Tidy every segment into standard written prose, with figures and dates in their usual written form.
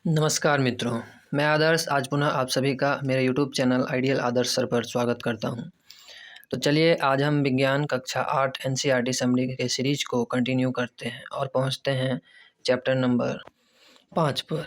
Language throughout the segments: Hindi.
नमस्कार मित्रों, मैं आदर्श आज पुनः आप सभी का मेरे यूट्यूब चैनल आइडियल आदर्श सर पर स्वागत करता हूं। तो चलिए आज हम विज्ञान कक्षा 8 एनसीईआरटी समरी के सीरीज को कंटिन्यू करते हैं और पहुंचते हैं चैप्टर नंबर 5 पर।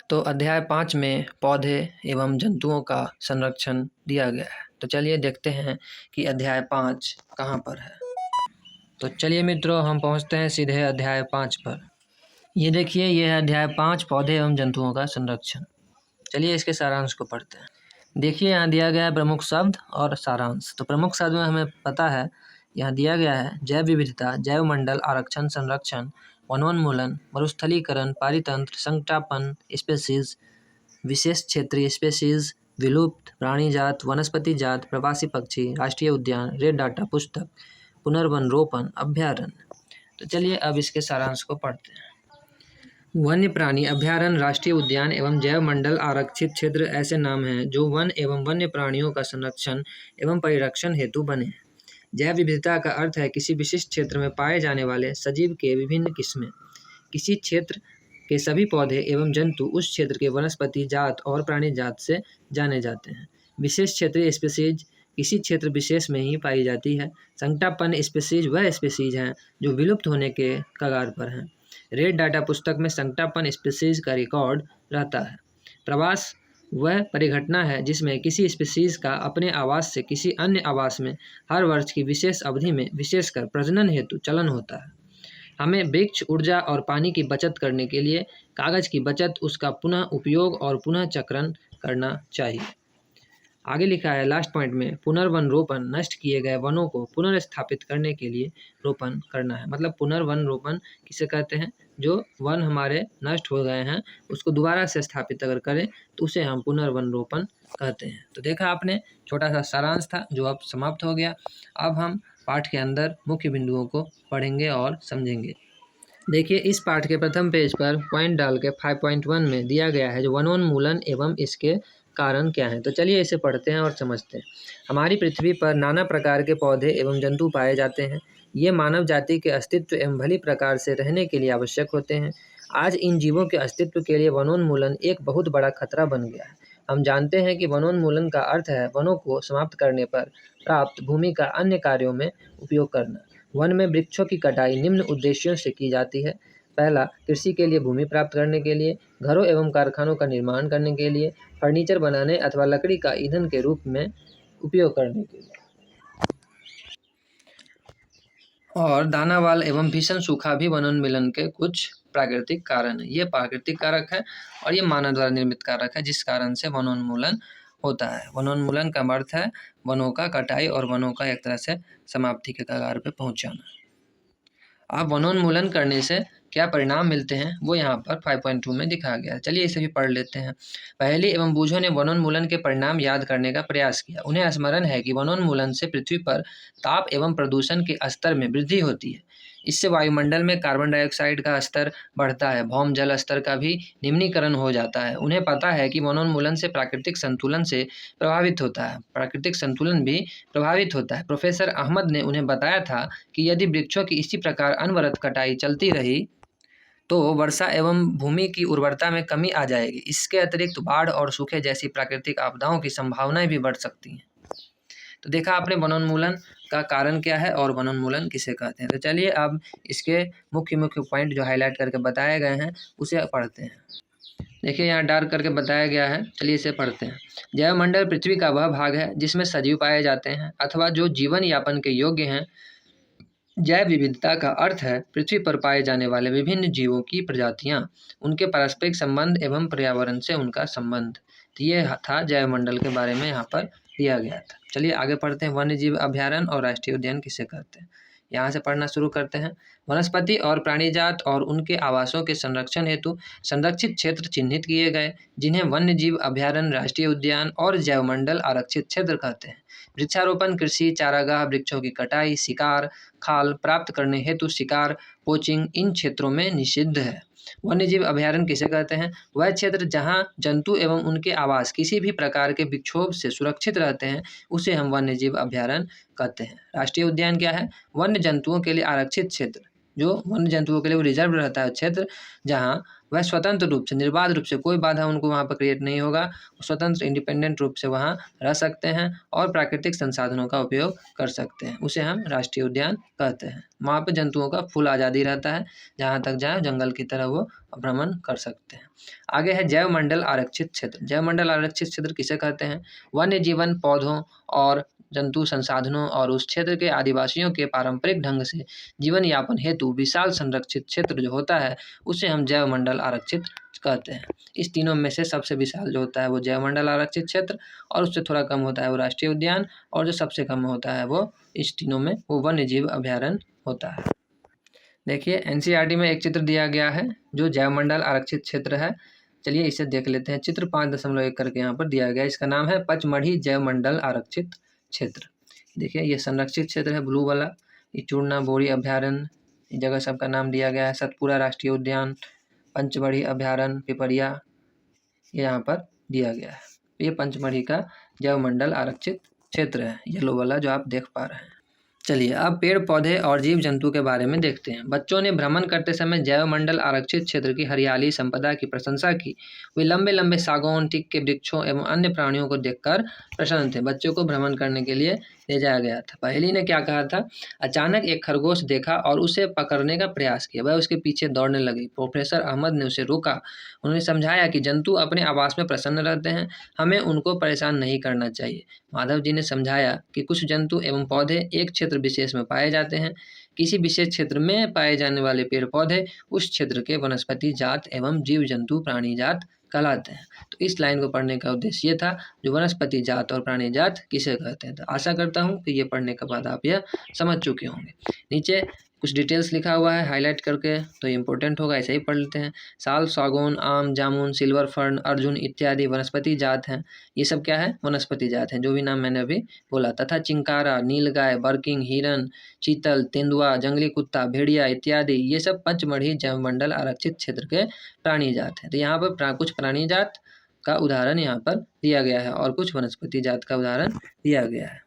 तो अध्याय 5 में पौधे एवं जंतुओं का संरक्षण दिया गया है। तो चलिए देखते हैं कि अध्याय 5 कहाँ पर है। तो चलिए मित्रों, हम पहुँचते हैं सीधे अध्याय 5 पर। ये देखिए, ये है अध्याय 5 पौधे एवं जंतुओं का संरक्षण। चलिए इसके सारांश को पढ़ते हैं। देखिए यहाँ दिया गया है प्रमुख शब्द और सारांश। तो प्रमुख शब्द में हमें पता है, यहाँ दिया गया है जैव विविधता, जैव मंडल, आरक्षण, संरक्षण, वनोन्मूलन, मरुस्थलीकरण, पारितंत्र, संकटापन, स्पेसीज, विशेष क्षेत्रीय स्पेसीज, विलुप्त प्राणी जात, वनस्पति जात, प्रवासी पक्षी, राष्ट्रीय उद्यान, रेड डाटा पुस्तक, पुनर्वन रोपण, अभ्यारण्य। तो चलिए अब इसके सारांश को पढ़ते हैं। वन्य प्राणी अभ्यारण्य, राष्ट्रीय उद्यान एवं जैव मंडल आरक्षित क्षेत्र ऐसे नाम हैं जो वन एवं वन्य प्राणियों का संरक्षण एवं परिरक्षण हेतु बने हैं। जैव विविधता का अर्थ है किसी विशिष्ट क्षेत्र में पाए जाने वाले सजीव के विभिन्न किस्में। किसी क्षेत्र के सभी पौधे एवं जंतु उस क्षेत्र के वनस्पति जात और प्राणी जात से जाने जाते हैं। विशेष क्षेत्रीय स्पेसीज किसी क्षेत्र विशेष में ही पाई जाती है। संकटापन्न स्पेसीज वह स्पेसीज हैं जो विलुप्त होने के कगार पर हैं। रेड डाटा पुस्तक में संकटापन्न स्पीशीज का रिकॉर्ड रहता है। प्रवास वह परिघटना है जिसमें किसी स्पीशीज का अपने आवास से किसी अन्य आवास में हर वर्ष की विशेष अवधि में विशेषकर प्रजनन हेतु चलन होता है। हमें वृक्ष, ऊर्जा और पानी की बचत करने के लिए कागज की बचत, उसका पुनः उपयोग और पुनः चक्रण करना चाहिए। आगे लिखा है लास्ट पॉइंट में, पुनर्वन रोपण, नष्ट किए गए वनों को पुनर्स्थापित करने के लिए रोपण करना है। मतलब पुनर्वन रोपण किसे कहते हैं? जो वन हमारे नष्ट हो गए हैं उसको दोबारा से स्थापित अगर करें तो उसे हम पुनर्वन रोपण कहते हैं। तो देखा आपने, छोटा सा सारांश था जो अब समाप्त हो गया। अब हम पाठ के अंदर मुख्य बिंदुओं को पढ़ेंगे और समझेंगे। देखिए इस पाठ के प्रथम पेज पर पॉइंट डाल के 5.1 में दिया गया है जो वनोन्मूलन एवं इसके कारण क्या हैं। तो चलिए इसे पढ़ते हैं और समझते हैं। हमारी पृथ्वी पर नाना प्रकार के पौधे एवं जंतु पाए जाते हैं। ये मानव जाति के अस्तित्व एवं भली प्रकार से रहने के लिए आवश्यक होते हैं। आज इन जीवों के अस्तित्व के लिए वनोन्मूलन एक बहुत बड़ा खतरा बन गया है। हम जानते हैं कि वनोन्मूलन का अर्थ है वनों को समाप्त करने पर प्राप्त भूमि का अन्य कार्यों में उपयोग करना। वन में वृक्षों की कटाई निम्न उद्देश्यों से की जाती है। पहला, कृषि के लिए भूमि प्राप्त करने के लिए, घरों एवं कारखानों का निर्माण करने के लिए, फर्नीचर बनाने अथवा लकड़ी का ईंधन के रूप में उपयोग करने के लिए, और दानावाल एवं भीषण सूखा भी वनोन्मूलन के कुछ प्राकृतिक कारण है। ये प्राकृतिक कारक है और ये मानव द्वारा निर्मित कारक है जिस कारण से वनोन्मूलन होता है। वनोन्मूलन का अर्थ है वनों का कटाई और वनों का एक तरह से समाप्ति के कगार पे पहुंच जाना। अब वनोन्मूलन करने से क्या परिणाम मिलते हैं वो यहाँ पर 5.2 में दिखाया गया है। चलिए इसे भी पढ़ लेते हैं। पहली एवं बूझों ने वनोन्मूलन के परिणाम याद करने का प्रयास किया। उन्हें स्मरण है कि वनोन्मूलन से पृथ्वी पर ताप एवं प्रदूषण के स्तर में वृद्धि होती है। इससे वायुमंडल में कार्बन डाइऑक्साइड का स्तर बढ़ता है, भौम जल स्तर का भी निम्नीकरण हो जाता है। उन्हें पता है कि वनोन्मूलन से प्राकृतिक संतुलन से प्रभावित होता है, प्राकृतिक संतुलन भी प्रभावित होता है। प्रोफेसर अहमद ने उन्हें बताया था कि यदि वृक्षों की इसी प्रकार अनवरत कटाई चलती रही तो वर्षा एवं भूमि की उर्वरता में कमी आ जाएगी। इसके अतिरिक्त बाढ़ और सूखे जैसी प्राकृतिक आपदाओं की संभावनाएं भी बढ़ सकती हैं। तो देखा आपने वनोन्मूलन का कारण क्या है और वनोन्मूलन किसे कहते हैं। तो चलिए अब इसके मुख्य पॉइंट जो हाईलाइट करके बताए गए हैं उसे पढ़ते हैं। देखिए यहाँ डार्क करके बताया गया है, चलिए इसे पढ़ते हैं। जैवमंडल पृथ्वी का वह भाग है जिसमें सजीव पाए जाते हैं अथवा जो जीवन यापन के योग्य हैं। जैव विविधता का अर्थ है पृथ्वी पर पाए जाने वाले विभिन्न जीवों की प्रजातियां, उनके पारस्परिक संबंध एवं पर्यावरण से उनका संबंध। तो ये था जैवमंडल के बारे में यहाँ पर दिया गया था। चलिए आगे पढ़ते हैं। वन्य जीव अभ्यारण्य और राष्ट्रीय उद्यान किसे कहते हैं, यहाँ से पढ़ना शुरू करते हैं। वनस्पति और प्राणीजात और उनके आवासों के संरक्षण हेतु संरक्षित क्षेत्र चिन्हित किए गए जिन्हें वन्य जीव अभ्यारण्य, राष्ट्रीय उद्यान और जैवमंडल आरक्षित क्षेत्र कहते हैं। वृक्षारोपण, कृषि, चारागाह, वृक्षों की कटाई, शिकार, खाल प्राप्त करने हेतु शिकार, पोचिंग इन क्षेत्रों में निषिद्ध है। वन्यजीव अभ्यारण्य किसे कहते हैं? वह क्षेत्र जहां जंतु एवं उनके आवास किसी भी प्रकार के विक्षोभ से सुरक्षित रहते हैं उसे हम वन्यजीव अभ्यारण्य कहते हैं। राष्ट्रीय उद्यान क्या है? वन्य जंतुओं के लिए आरक्षित क्षेत्र, जो वन्य जंतुओं के लिए रिजर्व रहता है क्षेत्र, जहाँ वह स्वतंत्र रूप से, निर्बाध रूप से, कोई बाधा उनको वहाँ पर क्रिएट नहीं होगा, स्वतंत्र इंडिपेंडेंट रूप से वहाँ रह सकते हैं और प्राकृतिक संसाधनों का उपयोग कर सकते हैं। उसे हम राष्ट्रीय उद्यान कहते हैं। वहाँ पे जंतुओं का फुल आज़ादी रहता है, जहाँ तक जाए जंगल की तरह वो भ्रमण कर सकते हैं। आगे है जैव मंडल आरक्षित क्षेत्र। जैव मंडल आरक्षित क्षेत्र किसे कहते हैं? वन्य जीवन, पौधों और जंतु संसाधनों और उस क्षेत्र के आदिवासियों के पारंपरिक ढंग से जीवन यापन हेतु विशाल संरक्षित क्षेत्र जो होता है, उसे हम जैव मंडल आरक्षित कहते हैं। इस तीनों में से सबसे विशाल जो होता है वो जैव मंडल आरक्षित क्षेत्र, और उससे थोड़ा कम होता है वो राष्ट्रीय उद्यान, और जो सबसे कम होता है वो इस तीनों में वो वन्य जीव अभयारण्य होता है। देखिए एनसीईआरटी में एक चित्र दिया गया है जो जैव मंडल आरक्षित क्षेत्र है। चलिए इसे देख लेते हैं। चित्र 5.1 करके यहाँ पर दिया गया है। इसका नाम है पचमढ़ी जैव मंडल आरक्षित क्षेत्र। देखिए ये संरक्षित क्षेत्र है ब्लू वाला। ये चूर्ना बोरी अभयारण्य, इस जगह सबका नाम दिया गया है। सतपुरा राष्ट्रीय उद्यान, पंचमढ़ी अभयारण्य, पिपरिया, ये यहाँ पर दिया गया है। ये पंचमढ़ी का जैव मंडल आरक्षित क्षेत्र है, येलो वाला जो आप देख पा रहे हैं। चलिए अब पेड़ पौधे और जीव जंतु के बारे में देखते हैं। बच्चों ने भ्रमण करते समय जैव मंडल आरक्षित क्षेत्र की हरियाली संपदा की प्रशंसा की। वे लंबे लंबे सागौन, टीक के वृक्षों एवं अन्य प्राणियों को देखकर प्रसन्न थे। बच्चों को भ्रमण करने के लिए ले जाया गया था। पहेली ने क्या कहा था? अचानक एक खरगोश देखा और उसे पकड़ने का प्रयास किया। वह उसके पीछे दौड़ने लगी। प्रोफेसर अहमद ने उसे रोका। उन्होंने समझाया कि जंतु अपने आवास में प्रसन्न रहते हैं, हमें उनको परेशान नहीं करना चाहिए। माधव जी ने समझाया कि कुछ जंतु एवं पौधे एक क्षेत्र विशेष में पाए जाते हैं। किसी विशेष क्षेत्र में पाए जाने वाले पेड़ पौधे उस क्षेत्र के वनस्पति जात एवं जीव जंतु प्राणी जात कहलाते हैं। तो इस लाइन को पढ़ने का उद्देश्य ये था, जो वनस्पति जात और प्राणी जात किसे कहते हैं। तो आशा करता हूँ कि ये पढ़ने के बाद आप यह समझ चुके होंगे। नीचे कुछ डिटेल्स लिखा हुआ है हाईलाइट करके, तो ये इंपॉर्टेंट होगा, ऐसे ही पढ़ लेते हैं। साल, सागौन, आम, जामुन, सिल्वर फर्न, अर्जुन इत्यादि वनस्पति जात हैं। ये सब क्या है? वनस्पति जात हैं, जो भी नाम मैंने अभी बोला। तथा चिंकारा, नीलगाय, बर्किंग, हिरन, चीतल, तेंदुआ, जंगली कुत्ता, भेड़िया इत्यादि ये सब पंचमढ़ी जैव मंडल आरक्षित क्षेत्र के प्राणी जात हैं। तो यहाँ पर कुछ प्राणी जात का उदाहरण यहाँ पर दिया गया है और कुछ वनस्पति जात का उदाहरण दिया गया है।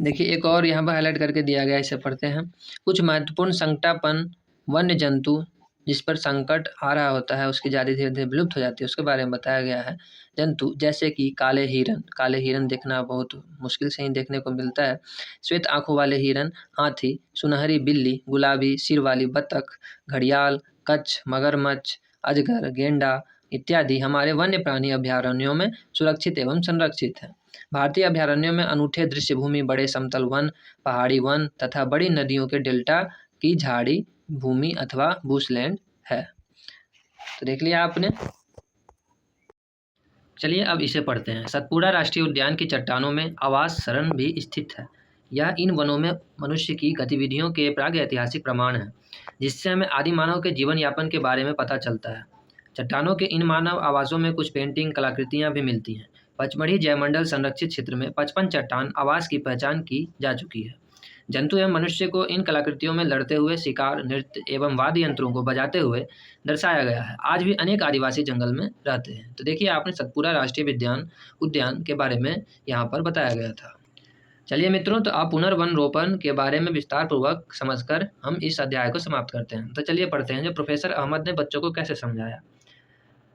देखिए एक और यहाँ पर हाईलाइट करके दिया गया है, इसे पढ़ते हैं। कुछ महत्वपूर्ण संकटापन वन्य जंतु जिस पर संकट आ रहा होता है, उसकी जाति धीरे धीरे विलुप्त हो जाती है, उसके बारे में बताया गया है। जंतु जैसे कि काले हिरन, काले हिरन देखना बहुत मुश्किल से ही देखने को मिलता है। श्वेत आंखों वाले हिरन, हाथी, सुनहरी बिल्ली, गुलाबी सिर वाली बतख, घड़ियाल, कच्छ, मगरमच्छ, अजगर, गेंडा इत्यादि हमारे वन्य प्राणी अभयारण्यों में सुरक्षित एवं संरक्षित है। भारतीय अभयारण्यों में अनूठे दृश्य भूमि, बड़े समतल वन, पहाड़ी वन तथा बड़ी नदियों के डेल्टा की झाड़ी भूमि अथवा बूशलैंड है। तो देख लिया आपने। चलिए अब इसे पढ़ते हैं। सतपुड़ा राष्ट्रीय उद्यान की चट्टानों में आवास शरण भी स्थित है। यह इन वनों में मनुष्य की गतिविधियों के प्रागैतिहासिक प्रमाण है, जिससे हमें आदि मानव के जीवन यापन के बारे में पता चलता है। चट्टानों के इन मानव आवासों में कुछ पेंटिंग कलाकृतियां भी मिलती हैं। पचमढ़ी जैवमंडल संरक्षित क्षेत्र में 55 चट्टान आवास की पहचान की जा चुकी है। जंतु एवं मनुष्य को इन कलाकृतियों में लड़ते हुए, शिकार, नृत्य एवं वाद्य यंत्रों को बजाते हुए दर्शाया गया है। आज भी अनेक आदिवासी जंगल में रहते हैं। तो देखिए आपने सतपुरा राष्ट्रीय उद्यान के बारे में यहाँ पर बताया गया था। चलिए मित्रों, तो आप पुनर्वन रोपण के बारे में विस्तार पूर्वक समझकर हम इस अध्याय को समाप्त करते हैं। तो चलिए पढ़ते हैं, जो प्रोफेसर अहमद ने बच्चों को कैसे समझाया।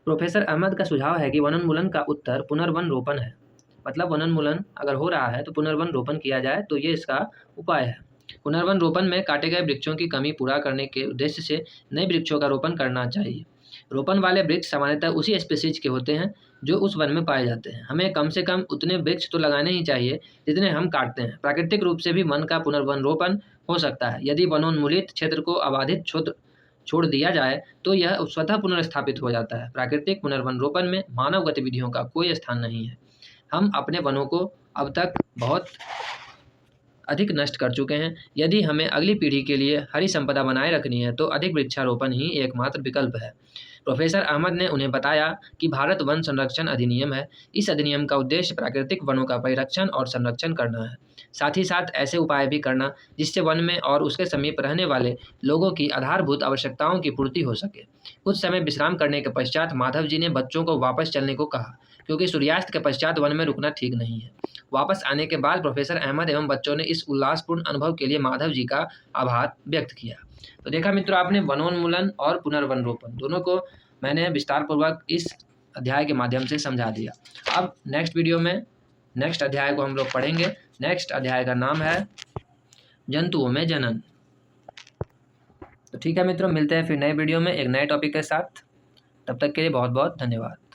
प्रोफेसर अहमद का सुझाव है कि वनोन्मूलन का उत्तर पुनर्वन रोपण है। मतलब वनोन्मूलन अगर हो रहा है तो पुनर्वन रोपण किया जाए, तो ये इसका उपाय है। पुनर्वन रोपण में काटे गए वृक्षों की कमी पूरा करने के उद्देश्य से नए वृक्षों का रोपण करना चाहिए। रोपण वाले वृक्ष सामान्यतः उसी स्पीशीज के होते हैं जो उस वन में पाए जाते हैं। हमें कम से कम उतने वृक्ष तो लगाने ही चाहिए जितने हम काटते हैं। प्राकृतिक रूप से भी वन का पुनर्वन रोपण हो सकता है। यदि वनोन्मूलित क्षेत्र को अबाधित छोड़ दिया जाए तो यह स्वतः पुनर्स्थापित हो जाता है। प्राकृतिक पुनर्वन रोपण में मानव गतिविधियों का कोई स्थान नहीं है। हम अपने वनों को अब तक बहुत अधिक नष्ट कर चुके हैं। यदि हमें अगली पीढ़ी के लिए हरी संपदा बनाए रखनी है तो अधिक वृक्षारोपण ही एकमात्र विकल्प है। प्रोफेसर अहमद ने उन्हें बताया कि भारत वन संरक्षण अधिनियम है। इस अधिनियम का उद्देश्य प्राकृतिक वनों का परिरक्षण और संरक्षण करना है, साथ ही साथ ऐसे उपाय भी करना जिससे वन में और उसके समीप रहने वाले लोगों की आधारभूत आवश्यकताओं की पूर्ति हो सके। कुछ समय विश्राम करने के पश्चात माधव जी ने बच्चों को वापस चलने को कहा, क्योंकि सूर्यास्त के पश्चात वन में रुकना ठीक नहीं है। वापस आने के बाद प्रोफेसर अहमद एवं बच्चों ने इस उल्लासपूर्ण अनुभव के लिए माधव जी का आभार व्यक्त किया। तो देखा मित्रों आपने, वनोन्मूलन और पुनर्वन रोपण दोनों को मैंने विस्तारपूर्वक इस अध्याय के माध्यम से समझा दिया। अब नेक्स्ट वीडियो में नेक्स्ट अध्याय को हम लोग पढ़ेंगे। नेक्स्ट अध्याय का नाम है जंतुओं में जनन। तो ठीक है मित्रों, मिलते हैं फिर नए वीडियो में एक नए टॉपिक के साथ। तब तक के लिए बहुत बहुत धन्यवाद।